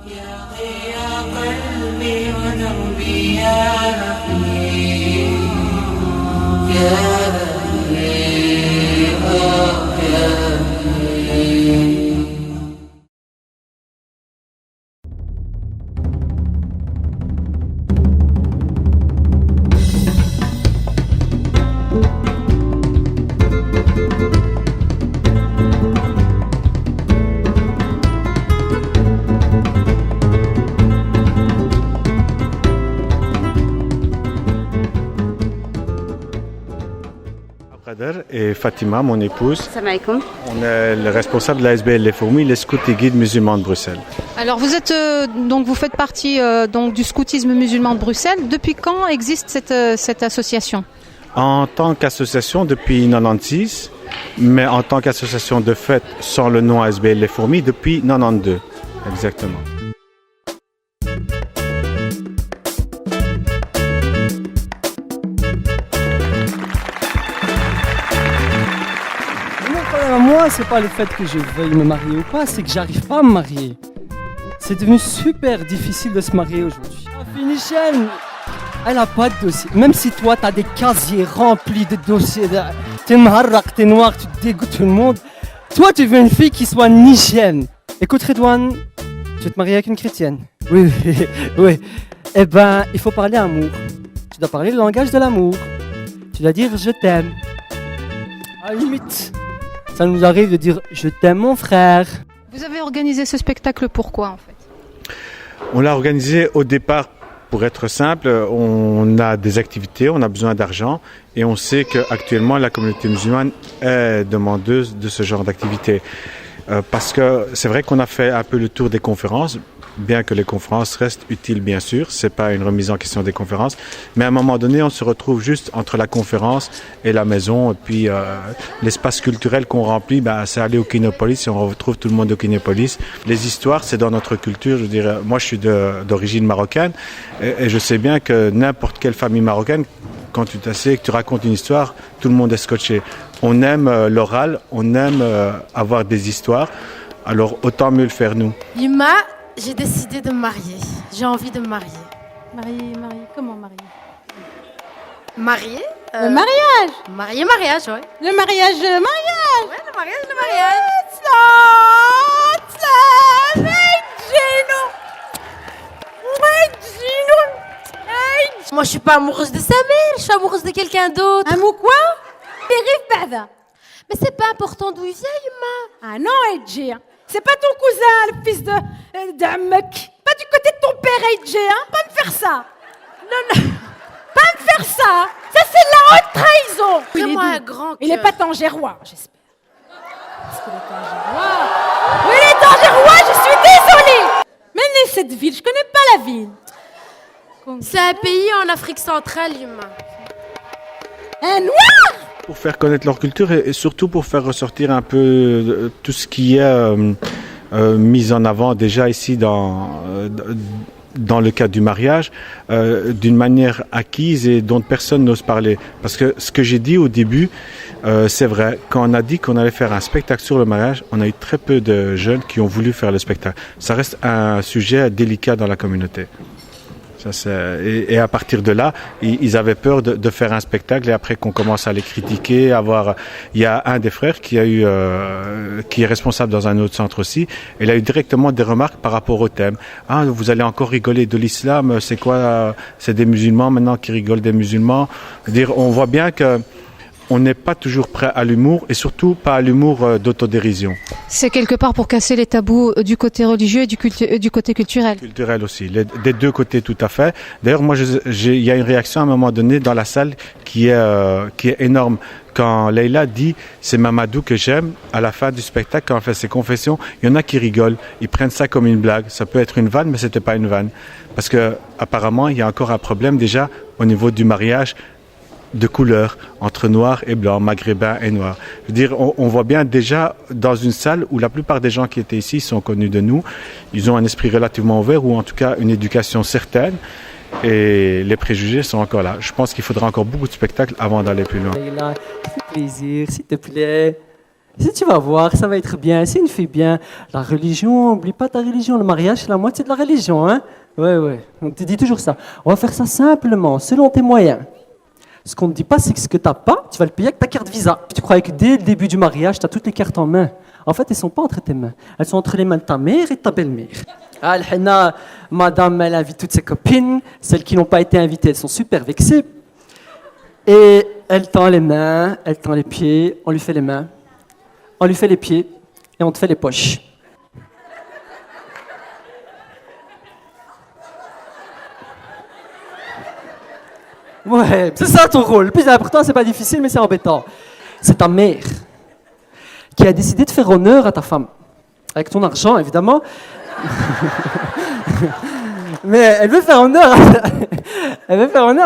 يا ضياء قلبي ودربي يا رفيق يا رفيق يا رفيق. Kader et Fatima, mon épouse, Salam alaikum. on est le responsable de l'ASBL Les Fourmis, les scouts et guides musulmans de Bruxelles. Alors vous êtes donc vous faites partie donc du scoutisme musulman de Bruxelles. Depuis quand existe cette association? En tant qu'association depuis 1996, mais en tant qu'association de fait sans le nom ASBL Les Fourmis depuis 1992, exactement. Moi, c'est pas le fait que je veuille me marier ou pas, c'est que j'arrive pas à me marier. C'est devenu super difficile de se marier aujourd'hui. La Phénicienne, elle a pas de dossier. Même si toi, t'as des casiers remplis de dossiers, t'es marrak, t'es noir, tu dégoûtes tout le monde. Toi, tu veux une fille qui soit nigérienne. Écoute, Redouane, tu veux te marier avec une chrétienne. Oui, oui, oui. Eh ben, il faut parler amour. Tu dois parler le langage de l'amour. Tu dois dire je t'aime. À la limite. Ça nous arrive de dire « Je t'aime mon frère ». Vous avez organisé ce spectacle pourquoi en fait? On l'a organisé au départ pour être simple, on a des activités, on a besoin d'argent et on sait qu'actuellement la communauté musulmane est demandeuse de ce genre d'activité. Parce que c'est vrai qu'on a fait un peu le tour des conférences, bien que les conférences restent utiles bien sûr, c'est pas une remise en question des conférences, mais à un moment donné on se retrouve juste entre la conférence et la maison, et puis l'espace culturel qu'on remplit, c'est aller au Kinépolis et on retrouve tout le monde au Kinépolis. Les histoires c'est dans notre culture, je dirais, moi je suis d'origine marocaine et je sais bien que n'importe quelle famille marocaine, quand tu t'assieds et que tu racontes une histoire, tout le monde est scotché. On aime l'oral, on aime avoir des histoires, alors autant mieux le faire nous. Yuma, j'ai décidé de me marier. J'ai envie de me marier. Marié, comment marié? Marier Le mariage. Mariage, ouais. Le mariage, Ouais, le mariage. Moi, je suis pas amoureuse de sa mère, je suis amoureuse de quelqu'un d'autre. Un mot quoi? Mais c'est pas important d'où il vient, Yuma. Ah non, Edji, c'est pas ton cousin, le fils d'un mec. Pas du côté de ton père, Edji, hein. Pas me faire ça. Non. Pas me faire ça. Ça, c'est de la haute trahison. Vraiment un grand Il est cœur. pas tangérois, j'espère. Est-ce qu'il est tangérois? Oui, il est tangérois, je suis désolée. Mais né cette ville, je connais pas la ville. C'est un pays en Afrique centrale, Yuma. Un noir? Pour faire connaître leur culture et surtout pour faire ressortir un peu tout ce qui est mis en avant déjà ici dans le cadre du mariage, d'une manière acquise et dont personne n'ose parler. Parce que ce que j'ai dit au début, c'est vrai, quand on a dit qu'on allait faire un spectacle sur le mariage, on a eu très peu de jeunes qui ont voulu faire le spectacle. Ça reste un sujet délicat dans la communauté. Et à partir de là, ils avaient peur de faire un spectacle et après qu'on commence à les critiquer, il y a un des frères qui est responsable dans un autre centre aussi, et il a eu directement des remarques par rapport au thème. Ah, vous allez encore rigoler de l'islam, c'est quoi? C'est des musulmans maintenant qui rigolent des musulmans. C'est-à-dire, on voit bien que on n'est pas toujours prêt à l'humour et surtout pas à l'humour d'autodérision. C'est quelque part pour casser les tabous du côté religieux et du côté culturel. Culturel aussi, des deux côtés tout à fait. D'ailleurs, moi, il y a une réaction à un moment donné dans la salle qui est énorme. Quand Leïla dit « c'est Mamadou que j'aime », à la fin du spectacle, quand elle fait ses confessions, il y en a qui rigolent, ils prennent ça comme une blague. Ça peut être une vanne, mais c'était pas une vanne. Parce que apparemment, il y a encore un problème déjà au niveau du mariage de couleur, entre noir et blanc, maghrébin et noir. Je veux dire, on voit bien déjà dans une salle où la plupart des gens qui étaient ici sont connus de nous, ils ont un esprit relativement ouvert ou en tout cas une éducation certaine et les préjugés sont encore là. Je pense qu'il faudra encore beaucoup de spectacles avant d'aller plus loin. Leïla, ça fait plaisir, s'il te plaît. Si tu vas voir, ça va être bien. C'est une fille bien. La religion, oublie pas ta religion. Le mariage, c'est la moitié de la religion, hein? Ouais. On te dit toujours ça. On va faire ça simplement, selon tes moyens. Ce qu'on ne dit pas, c'est que ce que tu n'as pas, tu vas le payer avec ta carte Visa. Tu croyais que dès le début du mariage, tu as toutes les cartes en main. En fait, elles ne sont pas entre tes mains. Elles sont entre les mains de ta mère et de ta belle-mère. Ah, madame, elle invite toutes ses copines. Celles qui n'ont pas été invitées, elles sont super vexées. Et elle tend les mains, elle tend les pieds, on lui fait les mains. On lui fait les pieds et on te fait les poches. Ouais, c'est ça ton rôle. Le plus important, c'est pas difficile, mais c'est embêtant. C'est ta mère qui a décidé de faire honneur à ta femme. Avec ton argent, évidemment. Mais elle veut faire honneur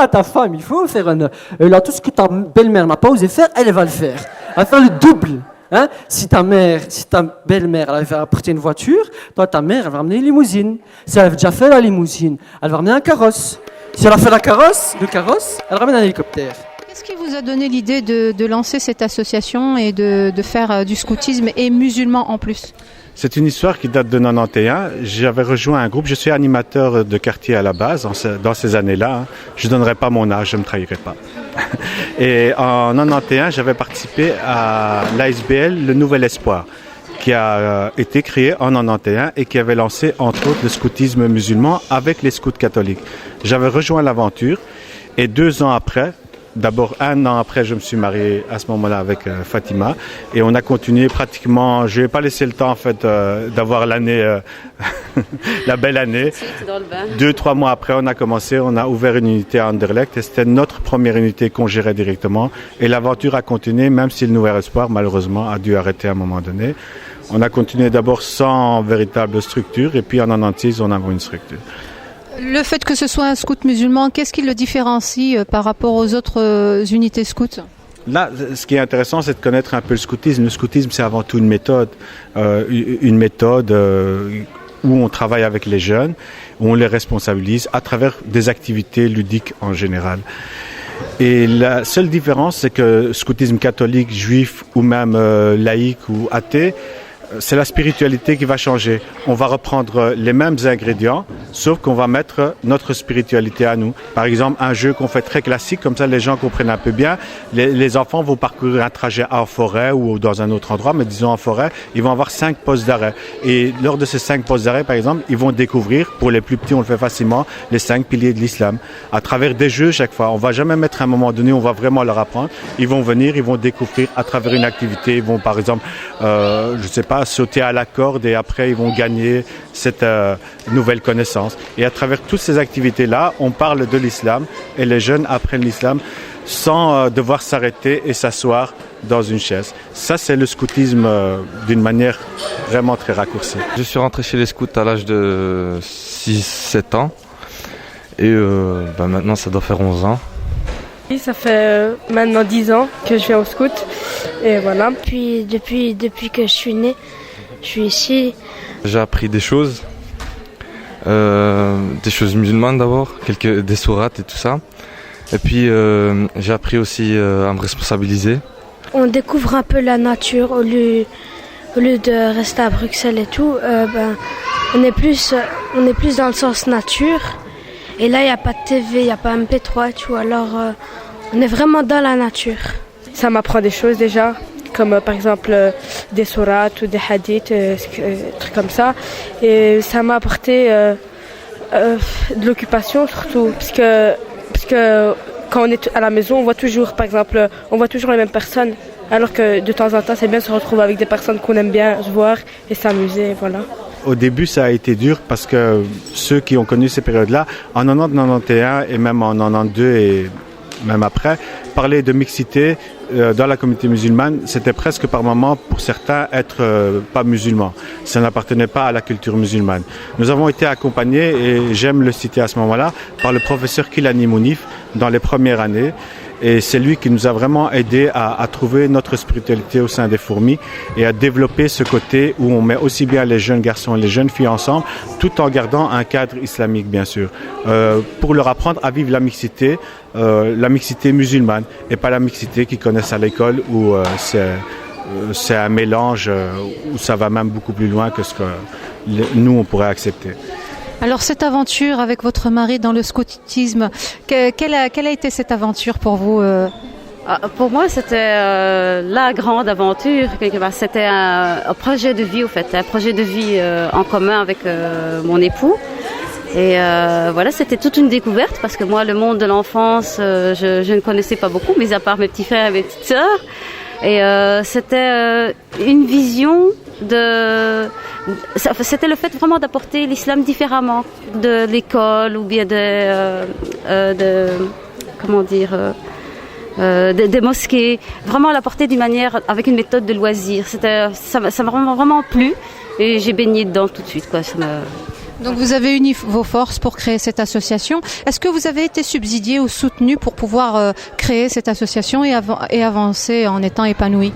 à ta femme. Il faut faire honneur. Et là, tout ce que ta belle-mère n'a pas osé faire, elle va le faire. Elle va faire le double. Hein? Si ta belle-mère, elle va apporter une voiture, toi, ta mère, elle va ramener une limousine. Si elle a déjà fait la limousine, elle va ramener un carrosse. Si elle a fait le carrosse, elle ramène un hélicoptère. Qu'est-ce qui vous a donné l'idée de lancer cette association et de faire du scoutisme et musulman en plus? C'est une histoire qui date de 91. J'avais rejoint un groupe, je suis animateur de quartier à la base dans ces années-là. Hein. Je ne donnerai pas mon âge, je ne me trahirai pas. Et en 91, j'avais participé à l'ASBL, le Nouvel Espoir, qui a été créé en 91 et qui avait lancé entre autres le scoutisme musulman avec les scouts catholiques. J'avais rejoint l'aventure et 2 ans après, d'abord 1 an après, je me suis marié à ce moment-là avec Fatima et on a continué pratiquement, je n'ai pas laissé le temps en fait d'avoir l'année, la belle année. 2-3 mois après, on a ouvert une unité à Anderlecht et c'était notre première unité qu'on gérait directement et l'aventure a continué même si le Nouvel Espoir malheureusement a dû arrêter à un moment donné. On a continué d'abord sans véritable structure et puis en 96, on a une structure. Le fait que ce soit un scout musulman, qu'est-ce qui le différencie par rapport aux autres unités scouts? Là, ce qui est intéressant, c'est de connaître un peu le scoutisme. Le scoutisme, c'est avant tout une méthode où on travaille avec les jeunes, où on les responsabilise à travers des activités ludiques en général. Et la seule différence, c'est que scoutisme catholique, juif ou même laïque ou athée, c'est la spiritualité qui va changer. On va reprendre les mêmes ingrédients, sauf qu'on va mettre notre spiritualité à nous. Par exemple, un jeu qu'on fait très classique, comme ça les gens comprennent un peu bien. Les enfants vont parcourir un trajet en forêt ou dans un autre endroit, mais disons en forêt, ils vont avoir 5 postes d'arrêt. Et lors de ces 5 postes d'arrêt, par exemple, ils vont découvrir, pour les plus petits, on le fait facilement, les 5 piliers de l'islam. À travers des jeux, chaque fois. On va jamais mettre à un moment donné, on va vraiment leur apprendre. Ils vont venir, ils vont découvrir à travers une activité. Ils vont, par exemple, je sais pas, sauter à la corde et après ils vont gagner cette nouvelle connaissance. Et à travers toutes ces activités-là, on parle de l'islam et les jeunes apprennent l'islam sans devoir s'arrêter et s'asseoir dans une chaise. Ça, c'est le scoutisme d'une manière vraiment très raccourcie. Je suis rentré chez les scouts à l'âge de 6-7 ans et maintenant ça doit faire 11 ans. Ça fait maintenant 10 ans que je viens au scout et voilà. Depuis que je suis née, je suis ici. J'ai appris des choses musulmanes d'abord, des sourates et tout ça. Et puis j'ai appris aussi à me responsabiliser. On découvre un peu la nature au lieu de rester à Bruxelles et tout. On est plus dans le sens nature. Et là, il n'y a pas de TV, il n'y a pas MP3, tu vois. Alors, on est vraiment dans la nature. Ça m'apprend des choses déjà, comme par exemple des sourates ou des hadiths, trucs comme ça. Et ça m'a apporté de l'occupation surtout, parce que quand on est à la maison, on voit toujours les mêmes personnes. Alors que de temps en temps, c'est bien de se retrouver avec des personnes qu'on aime bien se voir et s'amuser, voilà. Au début, ça a été dur parce que ceux qui ont connu ces périodes-là, en 90, 91 et même en 92 et même après, parler de mixité dans la communauté musulmane, c'était presque par moment, pour certains, être pas musulman. Ça n'appartenait pas à la culture musulmane. Nous avons été accompagnés, et j'aime le citer à ce moment-là, par le professeur Kilani Mounif dans les premières années. Et c'est lui qui nous a vraiment aidé à trouver notre spiritualité au sein des fourmis et à développer ce côté où on met aussi bien les jeunes garçons et les jeunes filles ensemble, tout en gardant un cadre islamique, bien sûr, pour leur apprendre à vivre la mixité musulmane et pas la mixité qu'ils connaissent à l'école où c'est c'est un mélange où ça va même beaucoup plus loin que ce que nous, on pourrait accepter. Alors cette aventure avec votre mari dans le scoutisme, quelle a été cette aventure pour vous Pour moi, c'était la grande aventure. C'était un projet de vie, au fait, un projet de vie en commun avec mon époux. Et voilà, c'était toute une découverte parce que moi, le monde de l'enfance, je ne connaissais pas beaucoup, mis à part mes petits frères et mes petites sœurs. Et c'était une vision c'était le fait vraiment d'apporter l'islam différemment de l'école ou bien des mosquées, vraiment l'apporter d'une manière avec une méthode de loisir. Ça m'a vraiment plu et j'ai baigné dedans tout de suite, quoi. Donc vous avez uni vos forces pour créer cette association. Est-ce que vous avez été subsidié ou soutenu pour pouvoir créer cette association et avancer en étant épanoui ?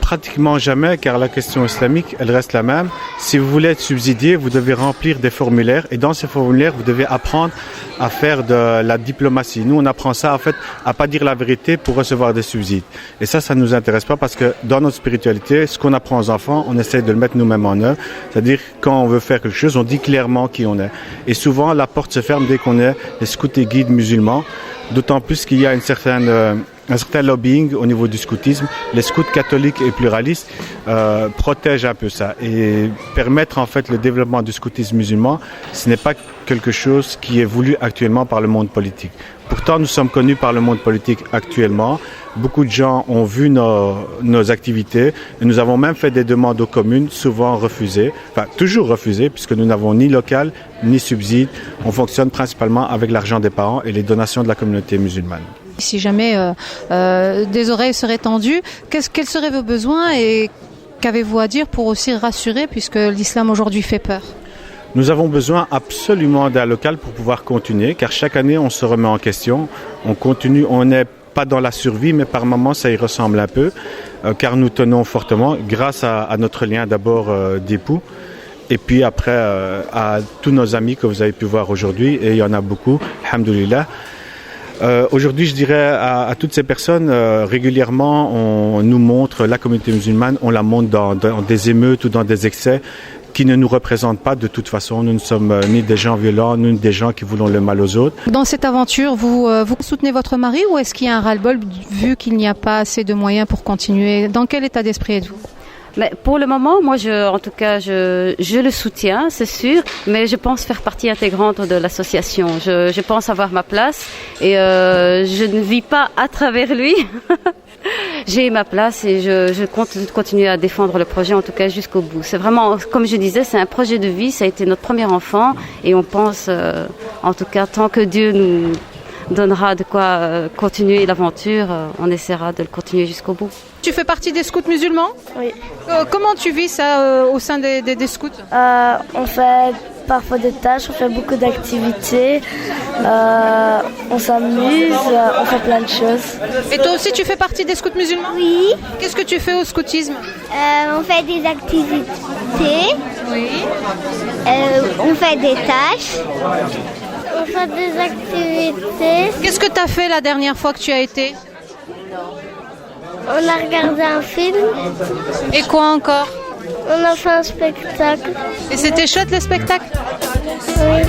Pratiquement jamais, car la question islamique, elle reste la même. Si vous voulez être subsidié, vous devez remplir des formulaires et dans ces formulaires, vous devez apprendre à faire de la diplomatie. Nous, on apprend ça, en fait, à pas dire la vérité pour recevoir des subsides. Et ça nous intéresse pas parce que dans notre spiritualité, ce qu'on apprend aux enfants, on essaie de le mettre nous-mêmes en œuvre. C'est-à-dire, quand on veut faire quelque chose, on dit clairement qui on est. Et souvent, la porte se ferme dès qu'on est les scouts et guides musulmans. D'autant plus qu'il y a un certain lobbying au niveau du scoutisme. Les scouts catholiques et pluralistes protègent un peu ça et permettre en fait le développement du scoutisme musulman. Ce n'est pas quelque chose qui est voulu actuellement par le monde politique. Pourtant, nous sommes connus par le monde politique actuellement. Beaucoup de gens ont vu nos activités et nous avons même fait des demandes aux communes, souvent refusées, enfin toujours refusées puisque nous n'avons ni local ni subside. On fonctionne principalement avec l'argent des parents et les donations de la communauté musulmane. Si jamais des oreilles seraient tendues, quels seraient vos besoins et qu'avez-vous à dire pour aussi rassurer puisque l'islam aujourd'hui fait peur ? Nous avons besoin absolument d'un local pour pouvoir continuer, car chaque année on se remet en question, on continue, on n'est pas dans la survie, mais par moments ça y ressemble un peu, car nous tenons fortement, grâce à notre lien d'abord d'époux, et puis après à tous nos amis que vous avez pu voir aujourd'hui, et il y en a beaucoup, alhamdoulilah. Aujourd'hui, je dirais à toutes ces personnes, régulièrement, on nous montre la communauté musulmane, on la montre dans des émeutes ou dans des excès qui ne nous représentent pas de toute façon. Nous ne sommes ni des gens violents, ni des gens qui voulons le mal aux autres. Dans cette aventure, vous soutenez votre mari ou est-ce qu'il y a un ras-le-bol vu qu'il n'y a pas assez de moyens pour continuer ? Dans quel état d'esprit êtes-vous ? Mais pour le moment, moi, je le soutiens, c'est sûr, mais je pense faire partie intégrante de l'association. Je pense avoir ma place et je ne vis pas à travers lui. J'ai ma place et je compte continuer à défendre le projet, en tout cas jusqu'au bout. C'est vraiment, comme je disais, c'est un projet de vie, ça a été notre premier enfant et on pense, en tout cas, tant que Dieu nous donnera de quoi continuer l'aventure, on essaiera de le continuer jusqu'au bout. Tu fais partie des scouts musulmans ? Oui. Comment tu vis ça au sein des scouts ? On fait parfois des tâches, on fait beaucoup d'activités, on s'amuse, on fait plein de choses. Et toi aussi tu fais partie des scouts musulmans ? Oui. Qu'est-ce que tu fais au scoutisme ? On fait des activités. Oui. On fait des tâches. On fait des activités. Qu'est-ce que tu as fait la dernière fois que tu as été ? On a regardé un film. Et quoi encore ? On a fait un spectacle. Et c'était chouette le spectacle ? Oui.